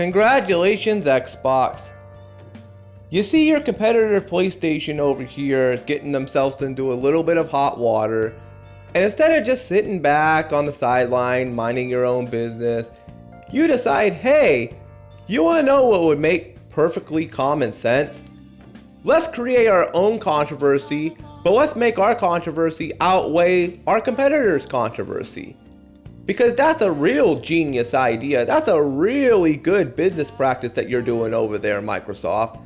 Congratulations, Xbox. You see your competitor PlayStation over here getting themselves into a little bit of hot water, and instead of just sitting back on the sideline minding your own business, you decide, hey, you want to know what would make perfectly common sense? Let's create our own controversy, but let's make our controversy outweigh our competitor's controversy. Because that's a real genius idea. That's a really good business practice that you're doing over there, Microsoft.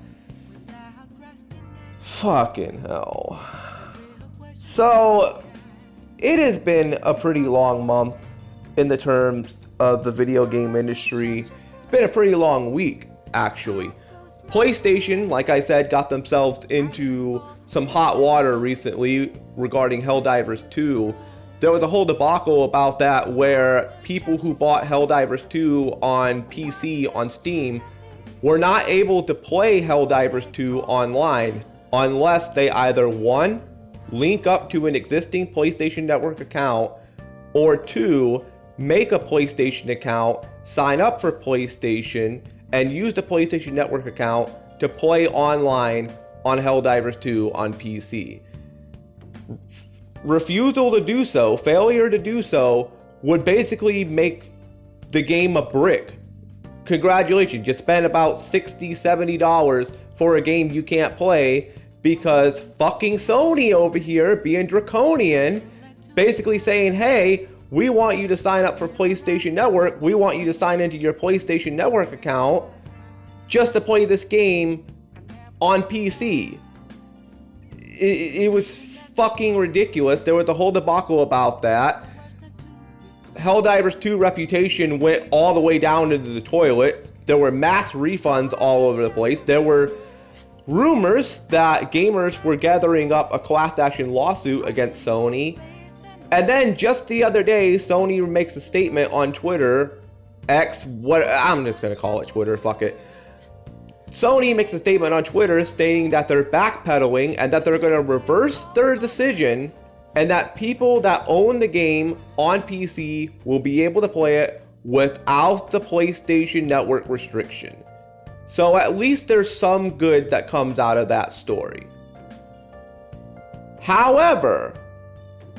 Fucking hell. So, it has been a pretty long month in the terms of the video game industry. It's been a pretty long week, actually. PlayStation, like I said, got themselves into some hot water recently regarding Helldivers 2. There was a whole debacle about that where people who bought Helldivers 2 on PC on Steam were not able to play Helldivers 2 online unless they either 1, link up to an existing PlayStation Network account, or 2, make a PlayStation account, sign up for PlayStation, and use the PlayStation Network account to play online on Helldivers 2 on PC. Refusal to do so, failure to do so, would basically make the game a brick. Congratulations, you spent about $60, $70 for a game you can't play because fucking Sony over here being draconian, basically saying, hey, we want you to sign up for PlayStation Network, we want you to sign into your PlayStation Network account just to play this game on PC. It was fucking ridiculous. There was a whole debacle about that. Helldivers 2 reputation went all the way down into the toilet. There were mass refunds all over the place. There were rumors that gamers were gathering up a class action lawsuit against Sony. And then just the other day, Sony makes a statement on Twitter, I'm just gonna call it Twitter, fuck it. Sony makes a statement on Twitter stating that they're backpedaling and that they're going to reverse their decision and that people that own the game on PC will be able to play it without the PlayStation Network restriction. So at least there's some good that comes out of that story. However,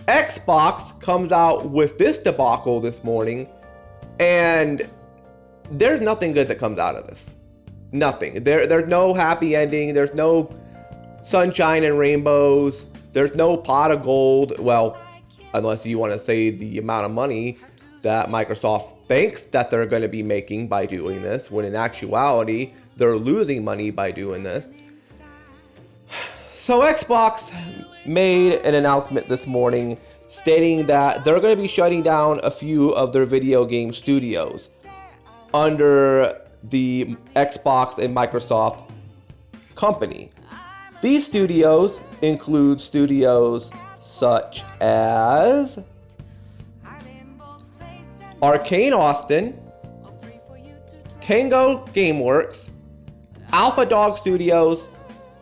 Xbox comes out with this debacle this morning, and there's nothing good that comes out of this. Nothing. There's no happy ending. There's no sunshine and rainbows. There's no pot of gold. Well, unless you want to say the amount of money that Microsoft thinks that they're going to be making by doing this, when in actuality, they're losing money by doing this. So Xbox made an announcement this morning stating that they're going to be shutting down a few of their video game studios under the Xbox and Microsoft company. These studios include studios such as Arcane Austin, Tango Gameworks, Alpha Dog Studios,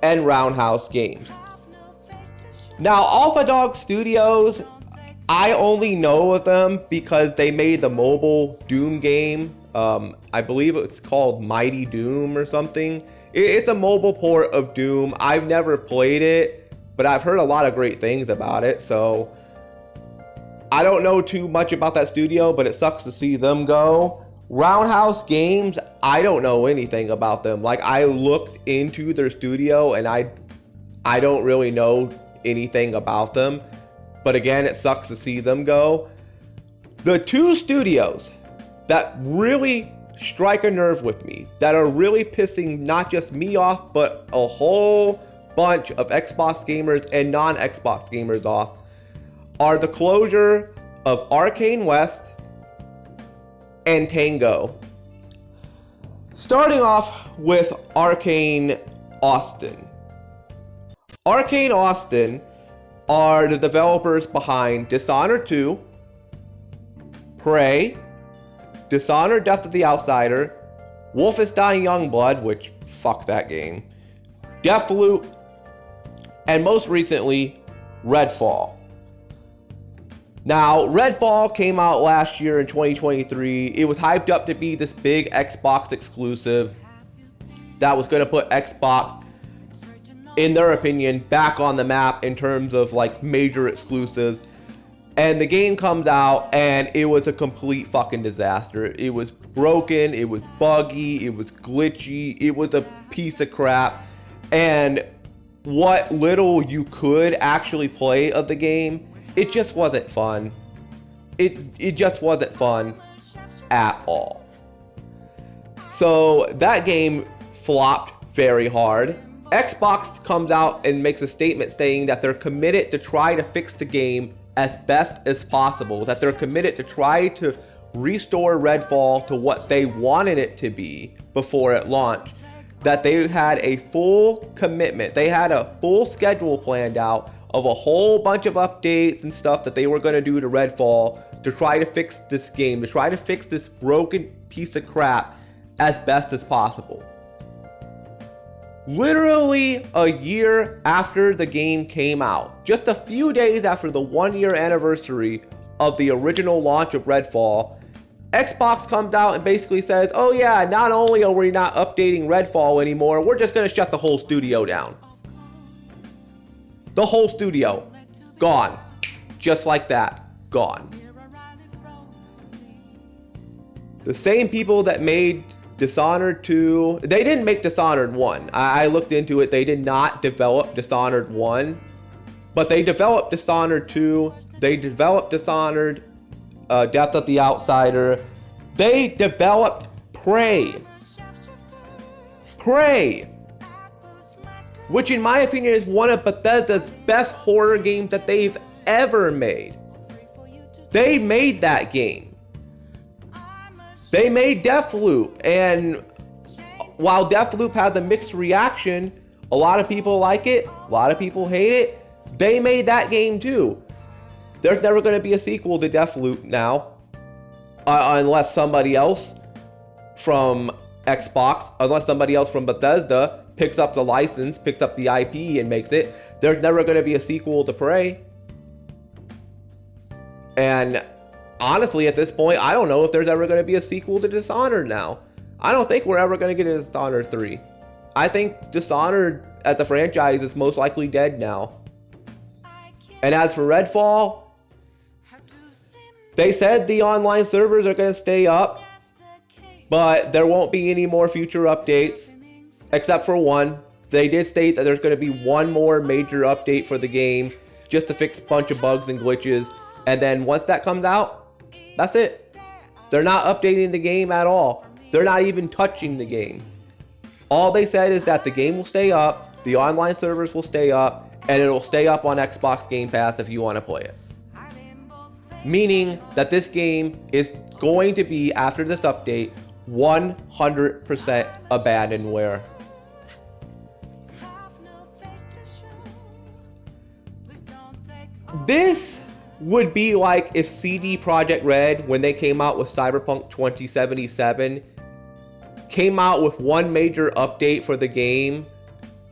and Roundhouse Games. Now, Alpha Dog Studios, I only know of them because they made the mobile Doom game. I believe it's called Mighty Doom or something. It's a mobile port of Doom. I've never played it, but I've heard a lot of great things about it. So I don't know too much about that studio, but it sucks to see them go. Roundhouse Games, I don't know anything about them. Like, I looked into their studio and I don't really know anything about them. But again, it sucks to see them go. The two studios that really strike a nerve with me, that are really pissing not just me off, but a whole bunch of Xbox gamers and non-Xbox gamers off, are the closure of Arcane West and Tango. Starting off with Arcane Austin. Arcane Austin are the developers behind Dishonored 2, Prey, Dishonored Death of the Outsider, Wolfenstein Youngblood, which, fuck that game, Deathloop, and most recently, Redfall. Now, Redfall came out last year in 2023. It was hyped up to be this big Xbox exclusive that was going to put Xbox, in their opinion, back on the map in terms of like major exclusives. And the game comes out and it was a complete fucking disaster. It was broken, it was buggy, it was glitchy, it was a piece of crap. And what little you could actually play of the game, it just wasn't fun. It just wasn't fun at all. So that game flopped very hard. Xbox comes out and makes a statement saying that they're committed to try to fix the game as best as possible, that they're committed to try to restore Redfall to what they wanted it to be before it launched, that they had a full commitment, they had a full schedule planned out of a whole bunch of updates and stuff that they were going to do to Redfall to try to fix this game, to try to fix this broken piece of crap as best as possible. Literally a year after the game came out, just a few days after the 1-year anniversary of the original launch of Redfall, Xbox comes out and basically says, oh yeah, not only are we not updating Redfall anymore, we're just going to shut the whole studio down. The whole studio, gone. Just like that, gone. The same people that made Dishonored 2, they didn't make Dishonored 1. I looked into it, they did not develop Dishonored 1, but they developed Dishonored 2, they developed Dishonored, Death of the Outsider, they developed Prey. Prey! Which in my opinion is one of Bethesda's best horror games that they've ever made. They made that game. They made Deathloop, and while Deathloop has a mixed reaction, a lot of people like it, a lot of people hate it, they made that game too. There's never going to be a sequel to Deathloop now, unless somebody else from Xbox, unless somebody else from Bethesda picks up the license, picks up the IP and makes it. There's never going to be a sequel to Prey. And honestly, at this point, I don't know if there's ever going to be a sequel to Dishonored now. I don't think we're ever going to get a Dishonored 3. I think Dishonored as a franchise is most likely dead now. And as for Redfall, they said the online servers are going to stay up, but there won't be any more future updates, except for one. They did state that there's going to be one more major update for the game, just to fix a bunch of bugs and glitches. And then once that comes out, that's it. They're not updating the game at all. They're not even touching the game. All they said is that the game will stay up, the online servers will stay up, and it'll stay up on Xbox Game Pass if you want to play it. Meaning that this game is going to be, after this update, 100% abandonware. This would be like if CD Projekt Red, when they came out with Cyberpunk 2077, came out with one major update for the game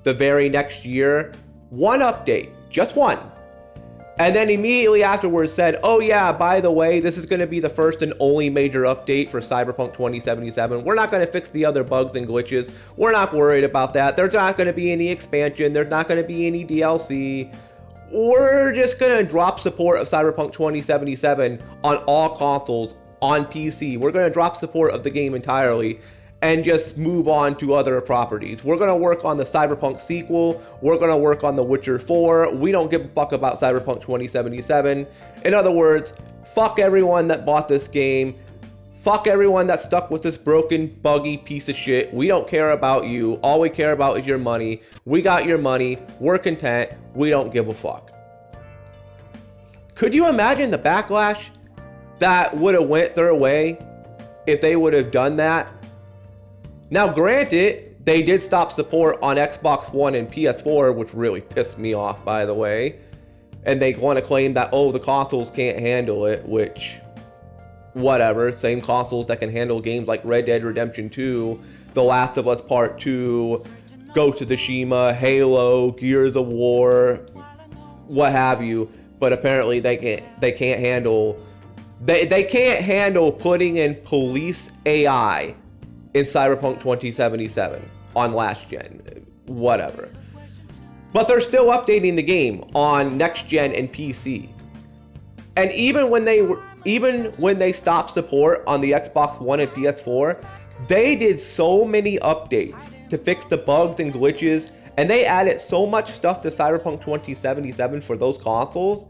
the very next year. One update, just one. And then immediately afterwards said, oh yeah, by the way, this is going to be the first and only major update for Cyberpunk 2077. We're not going to fix the other bugs and glitches. We're not worried about that. There's not going to be any expansion. There's not going to be any DLC. We're just going to drop support of Cyberpunk 2077 on all consoles, on PC. We're going to drop support of the game entirely and just move on to other properties. We're going to work on the Cyberpunk sequel. We're going to work on The Witcher 4. We don't give a fuck about Cyberpunk 2077. In other words, fuck everyone that bought this game. Fuck everyone that's stuck with this broken, buggy piece of shit. We don't care about you. All we care about is your money. We got your money. We're content. We don't give a fuck. Could you imagine the backlash that would have went their way if they would have done that? Now, granted, they did stop support on Xbox One and PS4, which really pissed me off, by the way. And they want to claim that, oh, the consoles can't handle it, which, whatever. Same consoles that can handle games like Red Dead Redemption 2, The Last of Us Part 2, Ghost of Tsushima, Halo, Gears of War, what have you. but apparently they can't handle putting in police AI in Cyberpunk 2077 on last gen, whatever. But they're still updating the game on next gen and PC. And even when they stopped support on the Xbox One and PS4, they did so many updates to fix the bugs and glitches, and they added so much stuff to Cyberpunk 2077 for those consoles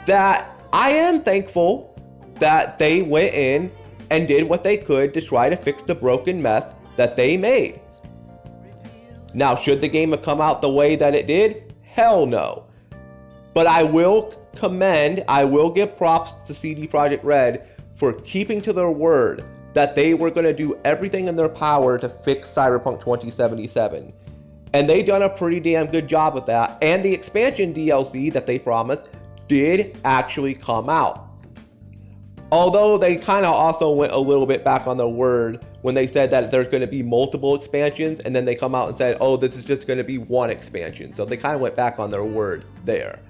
that I am thankful that they went in and did what they could to try to fix the broken mess that they made. Now, should the game have come out the way that it did? Hell no. But I will give props to CD Projekt Red for keeping to their word that they were going to do everything in their power to fix Cyberpunk 2077. And they done a pretty damn good job with that. And the expansion DLC that they promised did actually come out. Although they kind of also went a little bit back on their word when they said that there's going to be multiple expansions, and then they come out and said, oh, this is just going to be one expansion. So they kind of went back on their word there.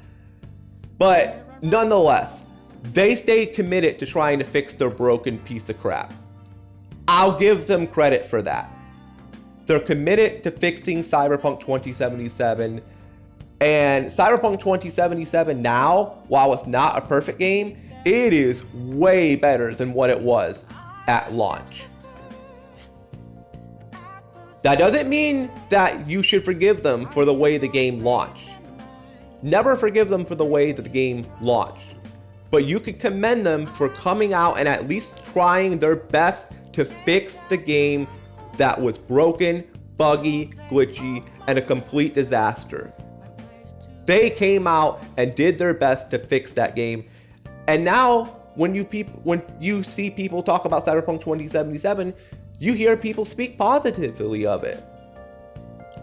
But nonetheless, they stayed committed to trying to fix their broken piece of crap. I'll give them credit for that. They're committed to fixing Cyberpunk 2077. And Cyberpunk 2077 now, while it's not a perfect game, it is way better than what it was at launch. That doesn't mean that you should forgive them for the way the game launched. Never forgive them for the way that the game launched. But you can commend them for coming out and at least trying their best to fix the game that was broken, buggy, glitchy, and a complete disaster. They came out and did their best to fix that game. And now, when you see people talk about Cyberpunk 2077, you hear people speak positively of it.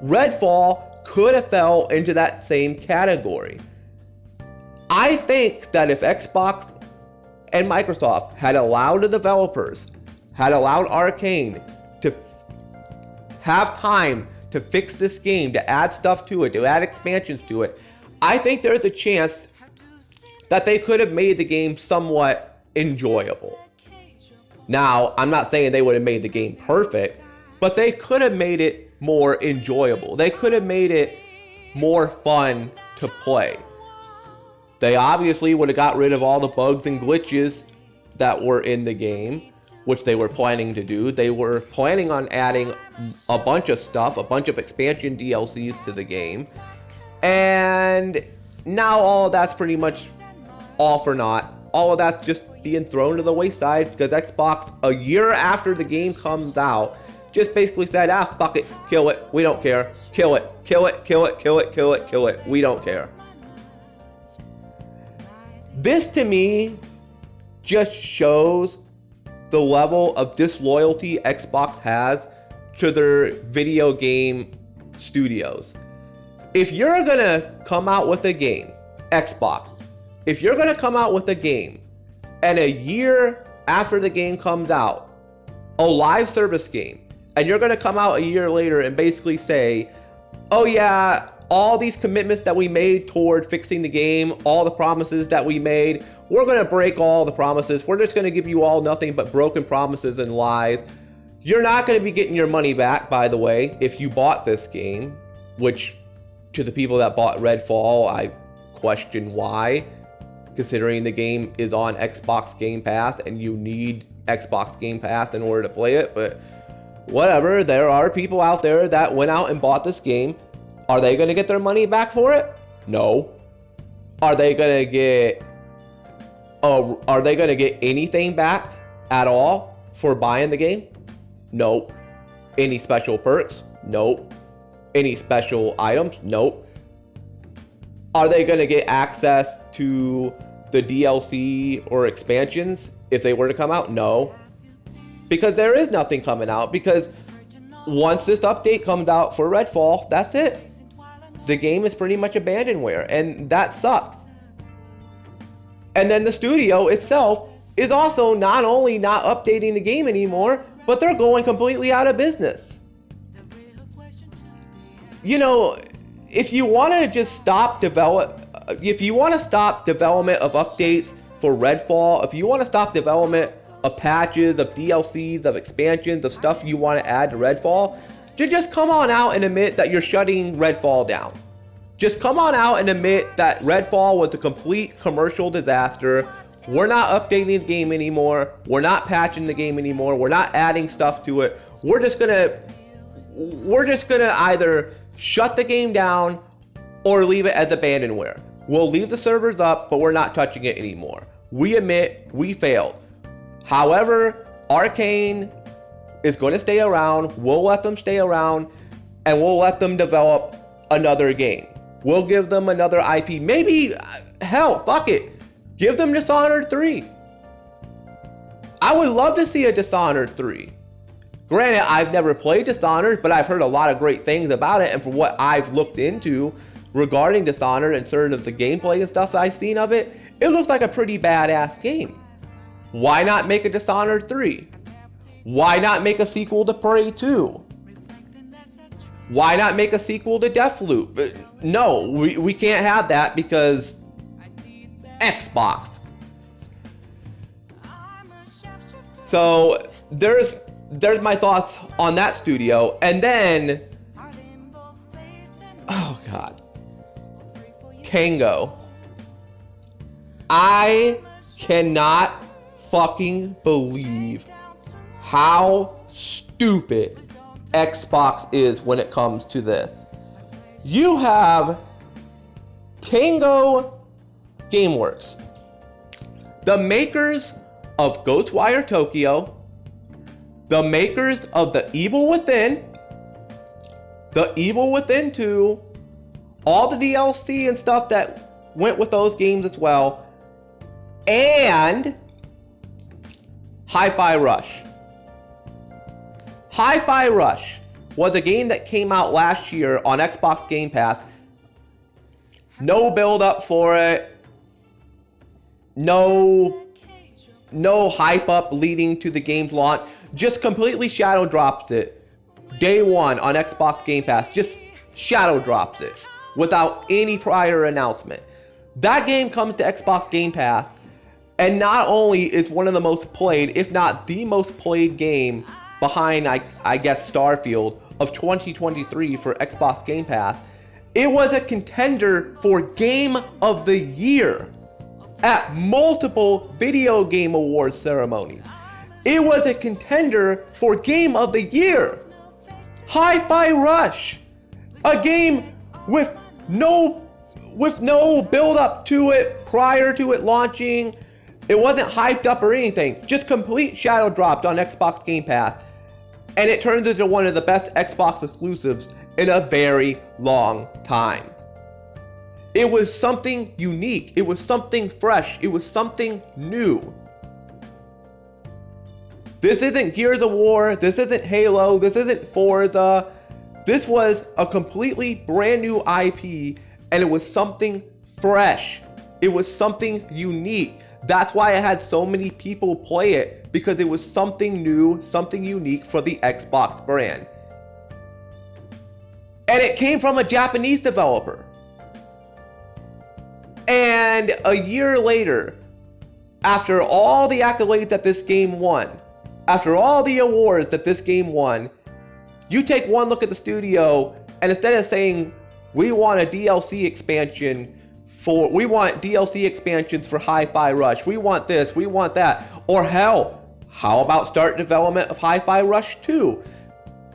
Redfall could have fell into that same category. I think that if Xbox and Microsoft had allowed the developers, had allowed Arcane to have time to fix this game, to add stuff to it, to add expansions to it, I think there's a chance that they could have made the game somewhat enjoyable. Now, I'm not saying they would have made the game perfect, but they could have made it more enjoyable. They could have made it more fun to play. They obviously would have got rid of all the bugs and glitches that were in the game, which they were planning to do. They were planning on adding a bunch of stuff, a bunch of expansion DLCs to the game. And now all of that's pretty much all for naught. All of that's just being thrown to the wayside because Xbox, a year after the game comes out, just basically said, fuck it, kill it, we don't care. Kill it, kill it, kill it, kill it, kill it, kill it, we don't care. This to me just shows the level of disloyalty Xbox has to their video game studios. If you're gonna come out with a game, Xbox, if you're gonna come out with a game and a year after the game comes out, a live service game, and you're gonna come out a year later and basically say, oh yeah, all these commitments that we made toward fixing the game, all the promises that we made, we're gonna break all the promises. We're just gonna give you all nothing but broken promises and lies. You're not gonna be getting your money back, by the way, if you bought this game, which to the people that bought Redfall, I question why, considering the game is on Xbox Game Pass and you need Xbox Game Pass in order to play it, but whatever, there are people out there that went out and bought this game. Are they gonna get their money back for it? No. Are they gonna get anything back at all for buying the game? Nope. Any special perks? Nope. Any special items? Nope. Are they gonna get access to the DLC or expansions if they were to come out? No. Because there is nothing coming out, because once this update comes out for Redfall, that's it. The game is pretty much abandonware, and that sucks. And then the studio itself is also not only not updating the game anymore, but they're going completely out of business. You know, if you want to just stop if you want to stop development of updates for Redfall, if you want to stop development of patches, of DLCs, of expansions, of stuff you want to add to Redfall, just come on out and admit that you're shutting Redfall down. Just come on out and admit that Redfall was a complete commercial disaster. We're not updating the game anymore. We're not patching the game anymore. We're not adding stuff to it. We're just gonna either shut the game down or leave it as abandonware. We'll leave the servers up, but we're not touching it anymore. We admit we failed. However, Arcane is going to stay around. We'll let them stay around, and we'll let them develop another game. We'll give them another IP. Maybe, hell, fuck it. Give them Dishonored 3. I would love to see a Dishonored 3. Granted, I've never played Dishonored, but I've heard a lot of great things about it, and from what I've looked into regarding Dishonored and sort of the gameplay and stuff that I've seen of it, it looks like a pretty badass game. Why not make a Dishonored 3? Why not make a sequel to Prey 2? Why not make a sequel to Deathloop? No, we can't have that because Xbox. So there's my thoughts on that studio. And then, oh God, Tango. I cannot fucking believe how stupid Xbox is when it comes to this. You have Tango Gameworks, the makers of Ghostwire Tokyo, the makers of The Evil Within 2, all the DLC and stuff that went with those games as well, and Hi-Fi Rush. Hi-Fi Rush was a game that came out last year on Xbox Game Pass. No build up for it. No hype up leading to the game's launch. Just completely shadow drops it. Day one on Xbox Game Pass. Just shadow drops it without any prior announcement. That game comes to Xbox Game Pass, and not only is one of the most played, if not the most played game behind, I guess, Starfield of 2023 for Xbox Game Pass, it was a contender for Game of the Year at multiple video game awards ceremonies. It was a contender for Game of the Year. Hi-Fi Rush, a game with no build up to it prior to it launching. It wasn't hyped up or anything, just complete shadow dropped on Xbox Game Pass. And it turns into one of the best Xbox exclusives in a very long time. It was something unique. It was something fresh. It was something new. This isn't Gears of War. This isn't Halo. This isn't Forza. This was a completely brand new IP, and it was something fresh. It was something unique. That's why I had so many people play it, because it was something new, something unique for the Xbox brand. And it came from a Japanese developer. And a year later, after all the accolades that this game won, after all the awards that this game won, you take one look at the studio, and instead of saying, we want a DLC expansion we want DLC expansions for Hi-Fi Rush, we want this, we want that, or hell, how about start development of Hi-Fi Rush 2?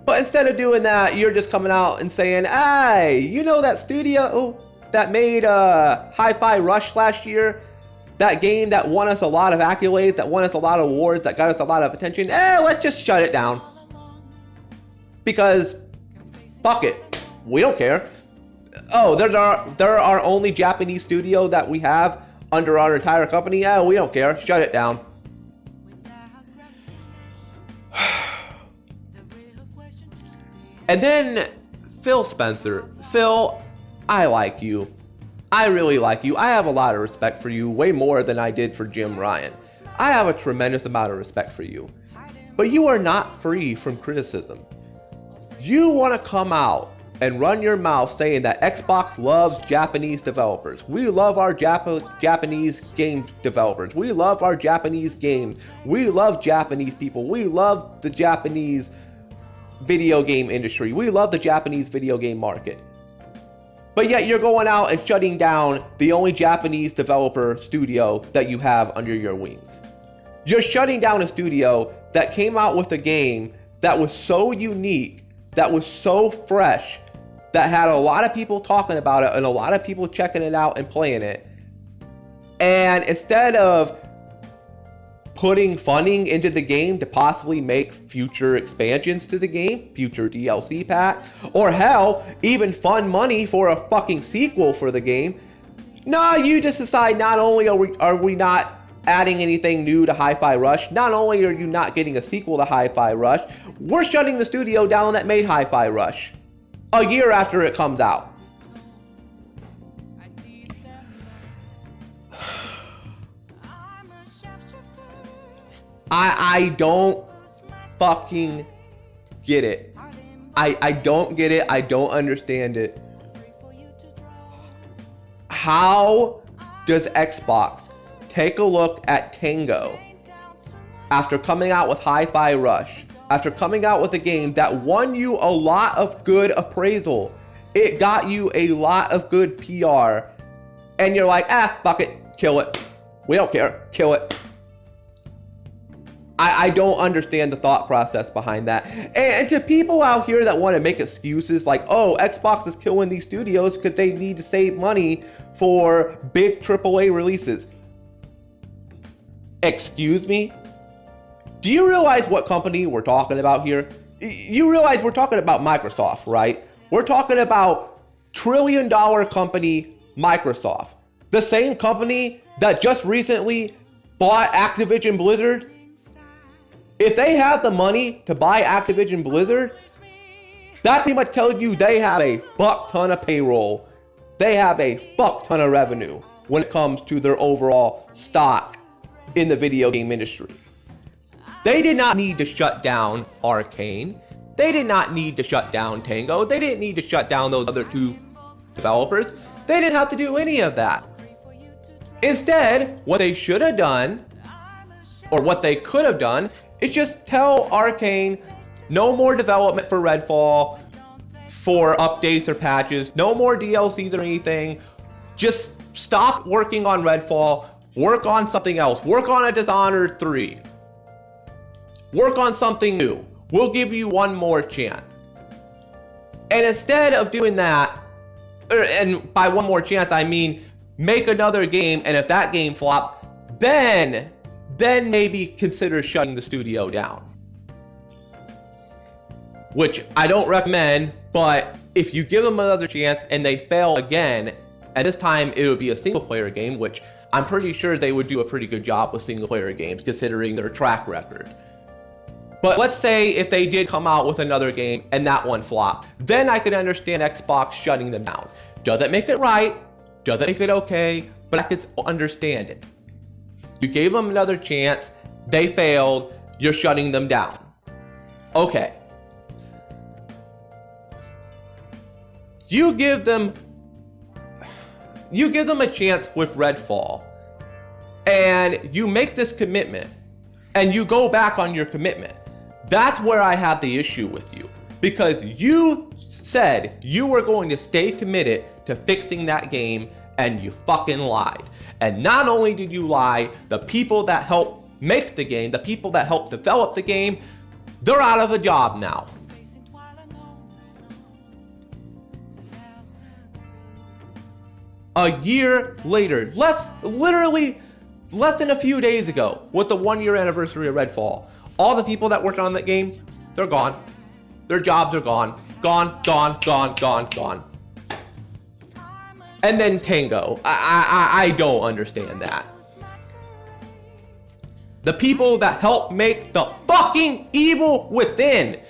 But instead of doing that, you're just coming out and saying, hey, you know that studio that made Hi-Fi Rush last year? That game that won us a lot of accolades, that won us a lot of awards, that got us a lot of attention, let's just shut it down. Because, fuck it, we don't care. Oh, they're our only Japanese studio that we have under our entire company? Yeah, we don't care. Shut it down. And then Phil Spencer. Phil, I like you. I really like you. I have a lot of respect for you, way more than I did for Jim Ryan. I have a tremendous amount of respect for you. But you are not free from criticism. You want to come out and run your mouth saying that Xbox loves Japanese developers. We love our Japanese game developers. We love our Japanese games. We love Japanese people. We love the Japanese video game industry. We love the Japanese video game market. But yet you're going out and shutting down the only Japanese developer studio that you have under your wings. You're shutting down a studio that came out with a game that was so unique, that was so fresh, that had a lot of people talking about it and a lot of people checking it out and playing it. And instead of putting funding into the game to possibly make future expansions to the game, future DLC pack, or hell, even fund money for a fucking sequel for the game, nah, you just decide not only are we not adding anything new to Hi-Fi Rush, not only are you not getting a sequel to Hi-Fi Rush, we're shutting the studio down that made Hi-Fi Rush a year after it comes out. I don't fucking get it. I don't get it. I don't understand it. How does Xbox take a look at Tango after coming out with Hi-Fi Rush, after coming out with a game that won you a lot of good appraisal, it got you a lot of good PR, and you're like, fuck it, kill it. We don't care, kill it. I don't understand the thought process behind that. And to people out here that want to make excuses like, oh, Xbox is killing these studios because they need to save money for big AAA releases. Excuse me? Do you realize what company we're talking about here? You realize we're talking about Microsoft, right? We're talking about trillion-dollar company Microsoft. The same company that just recently bought Activision Blizzard. If they have the money to buy Activision Blizzard, that pretty much tells you they have a fuck ton of payroll. They have a fuck ton of revenue when it comes to their overall stock in the video game industry. They did not need to shut down Arcane. They did not need to shut down Tango. They didn't need to shut down those other two developers. They didn't have to do any of that. Instead, what they should have done, or what they could have done, is just tell Arcane no more development for Redfall, for updates or patches, no more DLCs or anything. Just stop working on Redfall, work on something else, work on a Dishonored 3. Work on something new. We'll give you one more chance. And instead of doing that, and by one more chance I mean make another game, and if that game flops, then maybe consider shutting the studio down. Which I don't recommend, but if you give them another chance and they fail again, and this time it would be a single player game, which I'm pretty sure they would do a pretty good job with single player games considering their track record. But let's say if they did come out with another game and that one flopped, then I could understand Xbox shutting them down. Doesn't make it right, doesn't make it okay, but I could understand it. You gave them another chance, they failed, you're shutting them down. Okay. You give them a chance with Redfall, and you make this commitment, and you go back on your commitment. That's where I have the issue with you, because you said you were going to stay committed to fixing that game, and you fucking lied. And not only did you lie, the people that helped make the game, the people that helped develop the game, they're out of a job now. A year later, literally less than a few days ago, with the 1 year anniversary of Redfall, all the people that worked on that game, they're gone. Their jobs are gone. Gone. And then Tango. I don't understand that. The people that helped make the fucking Evil Within,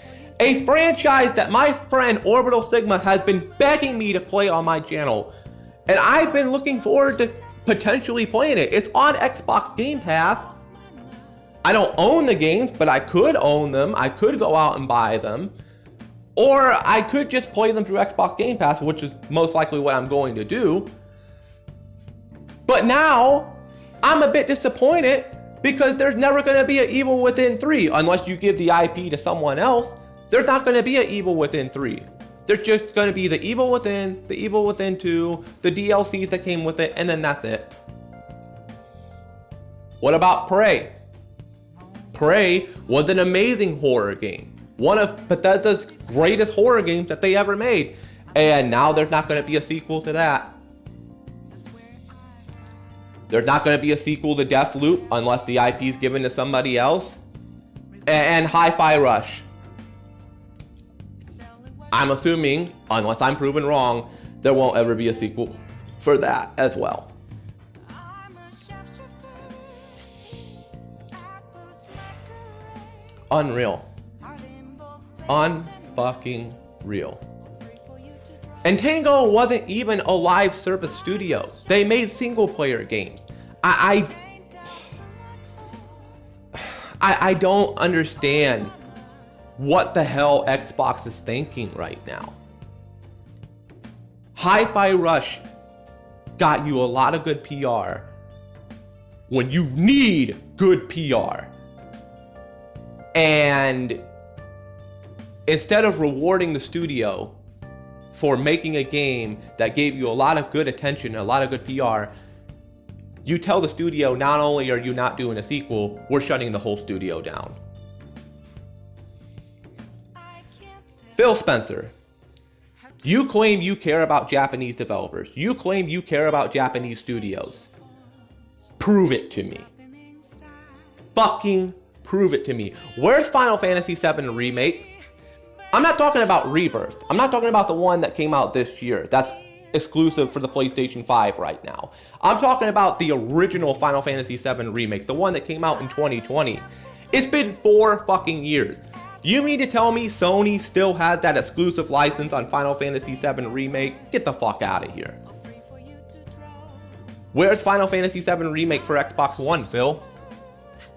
a franchise that my friend Orbital Sigma has been begging me to play on my channel. And I've been looking forward to potentially playing it. It's on Xbox Game Pass. I don't own the games, but I could own them. I could go out and buy them. Or I could just play them through Xbox Game Pass, which is most likely what I'm going to do. But now, I'm a bit disappointed because there's never going to be an Evil Within 3 unless you give the IP to someone else. There's not going to be an Evil Within 3. There's just going to be the Evil Within, the Evil Within 2, the DLCs that came with it, and then that's it. What about Prey? Prey was an amazing horror game. One of Bethesda's greatest horror games that they ever made. And now there's not going to be a sequel to that. There's not going to be a sequel to Deathloop unless the IP is given to somebody else. And Hi-Fi Rush. I'm assuming, unless I'm proven wrong, there won't ever be a sequel for that as well. Unreal. Unfucking real. And Tango wasn't even a live service studio. They made single player games. I don't understand what the hell Xbox is thinking right now. Hi-Fi Rush got you a lot of good PR when you need good PR. And instead of rewarding the studio for making a game that gave you a lot of good attention, a lot of good PR, you tell the studio, not only are you not doing a sequel, we're shutting the whole studio down. Phil Spencer, you claim you care about Japanese developers. You claim you care about Japanese studios. Prove it to me. Fucking prove it to me. Where's Final Fantasy VII Remake? I'm not talking about Rebirth. I'm not talking about the one that came out this year. That's exclusive for the PlayStation 5 right now. I'm talking about the original Final Fantasy VII Remake, the one that came out in 2020. It's been 4 fucking years. You mean to tell me Sony still has that exclusive license on Final Fantasy VII Remake? Get the fuck out of here. Where's Final Fantasy VII Remake for Xbox One, Phil?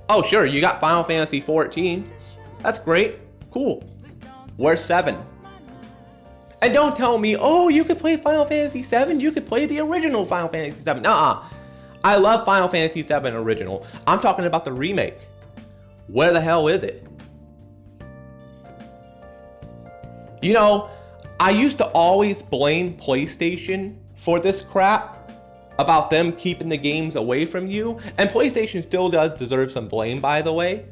Oh sure, you got Final Fantasy 14. That's great. Cool. Where's 7? And don't tell me, oh, you could play Final Fantasy 7, you could play the original Final Fantasy 7. Nuh-uh. I love Final Fantasy 7 original. I'm talking about the remake. Where the hell is it? You know, I used to always blame PlayStation for this crap about them keeping the games away from you. And PlayStation still does deserve some blame, by the way.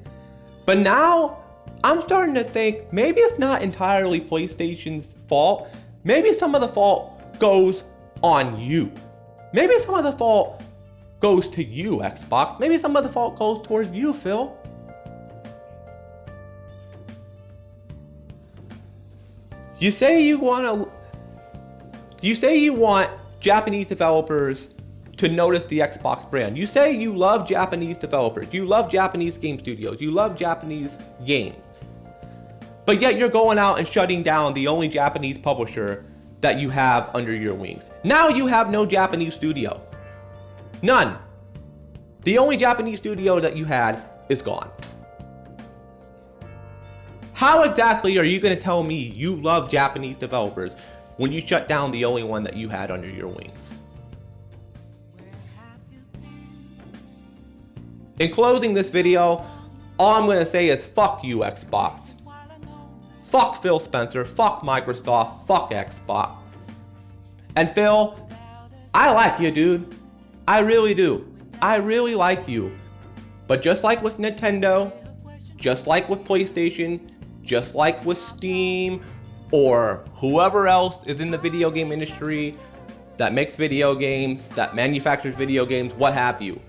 But now, I'm starting to think maybe it's not entirely PlayStation's fault. Maybe some of the fault goes on you. Maybe some of the fault goes to you, Xbox. Maybe some of the fault goes towards you, Phil. You say you want Japanese developers to notice the Xbox brand. You say you love Japanese developers. You love Japanese game studios. You love Japanese games. But yet you're going out and shutting down the only Japanese publisher that you have under your wings. Now you have no Japanese studio. None. The only Japanese studio that you had is gone. How exactly are you going to tell me you love Japanese developers when you shut down the only one that you had under your wings? In closing this video, all I'm going to say is fuck you, Xbox. Fuck Phil Spencer, fuck Microsoft, fuck Xbox. And Phil, I like you, dude. I really do. I really like you. But just like with Nintendo, just like with PlayStation, just like with Steam, or whoever else is in the video game industry that makes video games, that manufactures video games, what have you,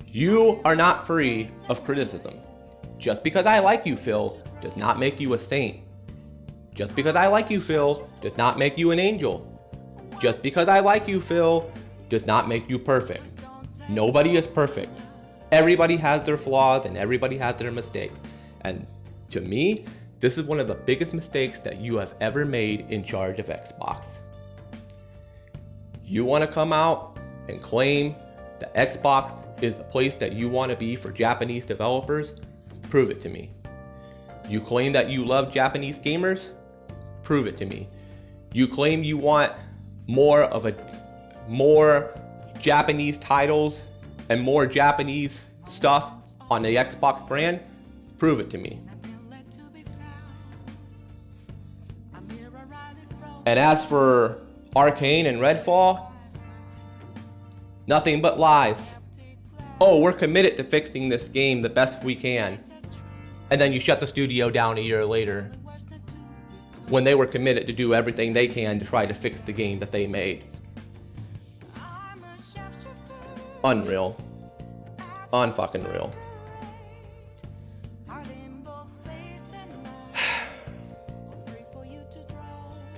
you are not free of criticism. Just because I like you, Phil, does not make you a saint. Just because I like you, Phil, does not make you an angel. Just because I like you, Phil, does not make you perfect. Nobody is perfect. Everybody has their flaws and everybody has their mistakes. And to me, this is one of the biggest mistakes that you have ever made in charge of Xbox. You want to come out and claim that Xbox is the place that you want to be for Japanese developers? Prove it to me. You claim that you love Japanese gamers? Prove it to me. You claim you want more Japanese titles and more Japanese stuff on the Xbox brand. Prove it to me. And as for Arcane and Redfall, nothing but lies. Oh, we're committed to fixing this game the best we can. And then you shut the studio down a year later, when they were committed to do everything they can to try to fix the game that they made. Unreal. Unfucking real.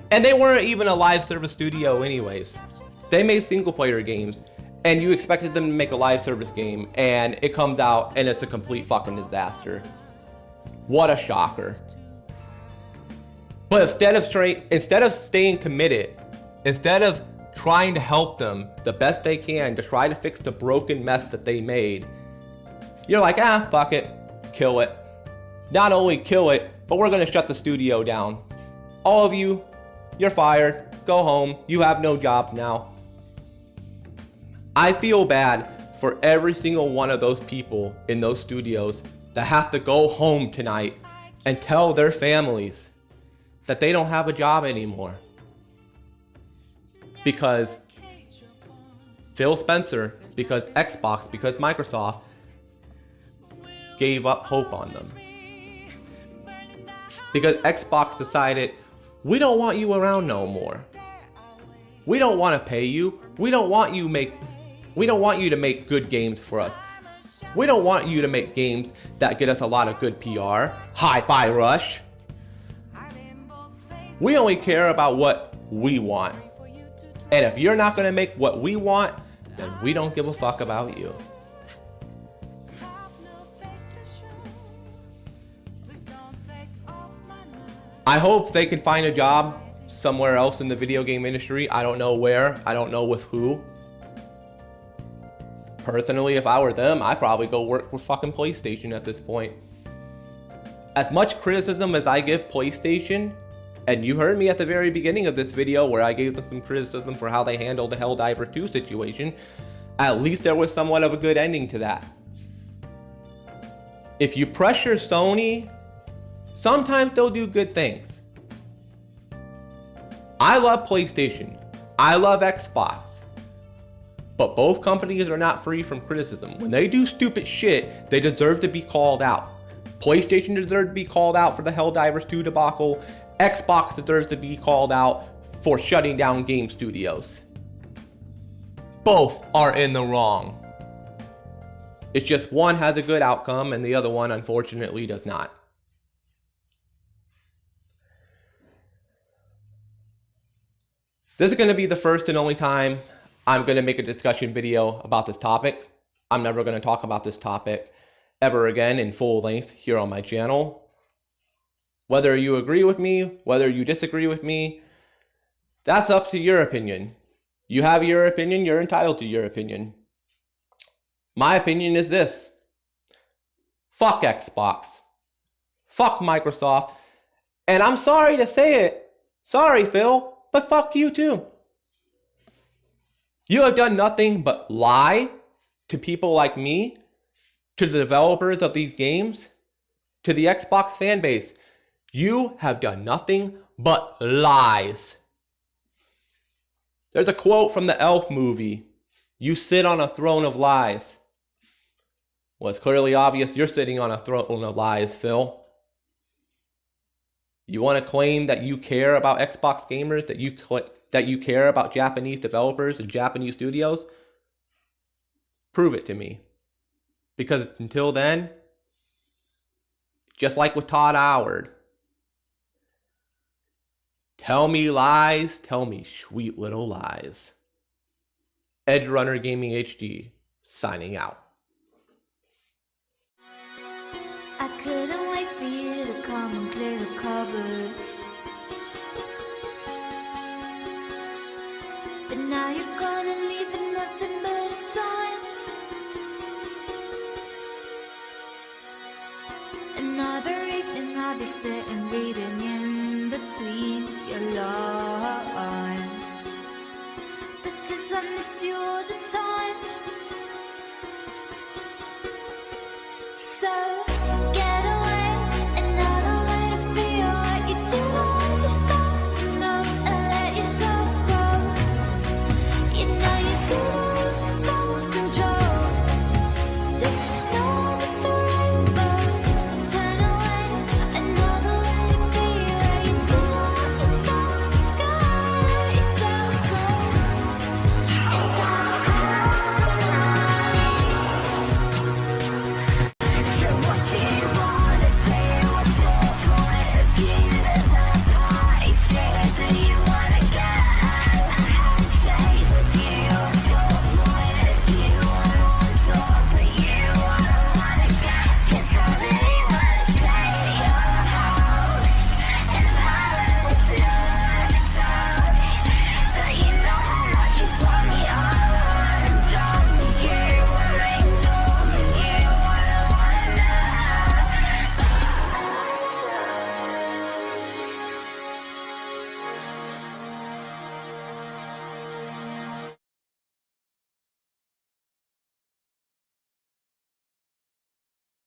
And they weren't even a live service studio anyways. They made single player games, and you expected them to make a live service game, and it comes out and it's a complete fucking disaster. What a shocker. But instead of staying committed, instead of trying to help them the best they can to try to fix the broken mess that they made, you're like, fuck it, kill it. Not only kill it, but we're gonna shut the studio down. All of you, you're fired, go home, you have no jobs now. I feel bad for every single one of those people in those studios that have to go home tonight and tell their families that they don't have a job anymore. Because Phil Spencer, because Xbox, because Microsoft gave up hope on them. Because Xbox decided, we don't want you around no more. We don't want to pay you. We don't want you to make good games for us. We don't want you to make games that get us a lot of good PR. Hi-Fi Rush. We only care about what we want. And if you're not going to make what we want, then we don't give a fuck about you. I hope they can find a job somewhere else in the video game industry. I don't know where. I don't know with who. Personally, if I were them, I'd probably go work with fucking PlayStation at this point. As much criticism as I give PlayStation, and you heard me at the very beginning of this video where I gave them some criticism for how they handled the Helldivers 2 situation, at least there was somewhat of a good ending to that. If you pressure Sony, sometimes they'll do good things. I love PlayStation. I love Xbox. But both companies are not free from criticism. When they do stupid shit, they deserve to be called out. PlayStation deserves to be called out for the Helldivers 2 debacle. Xbox deserves to be called out for shutting down game studios. Both are in the wrong. It's just one has a good outcome and the other one unfortunately does not. This is going to be the first and only time I'm going to make a discussion video about this topic. I'm never going to talk about this topic ever again in full length here on my channel. Whether you agree with me, whether you disagree with me, that's up to your opinion. You have your opinion, you're entitled to your opinion. My opinion is this. Fuck Xbox. Fuck Microsoft. And I'm sorry to say it. Sorry, Phil, but fuck you too. You have done nothing but lie to people like me, to the developers of these games, to the Xbox fan base. You have done nothing but lies. There's a quote from the Elf movie. You sit on a throne of lies. Well, it's clearly obvious you're sitting on a throne of lies, Phil. You want to claim that you care about Xbox gamers, that you care about Japanese developers and Japanese studios? Prove it to me. Because until then, just like with Todd Howard, tell me lies, tell me sweet little lies. Edge Runner Gaming HD, signing out. I couldn't wait for you to come and clear the cupboard. But now you're gonna leave with nothing but a sign. Another evening I'll be sitting reading in between promise you all the time.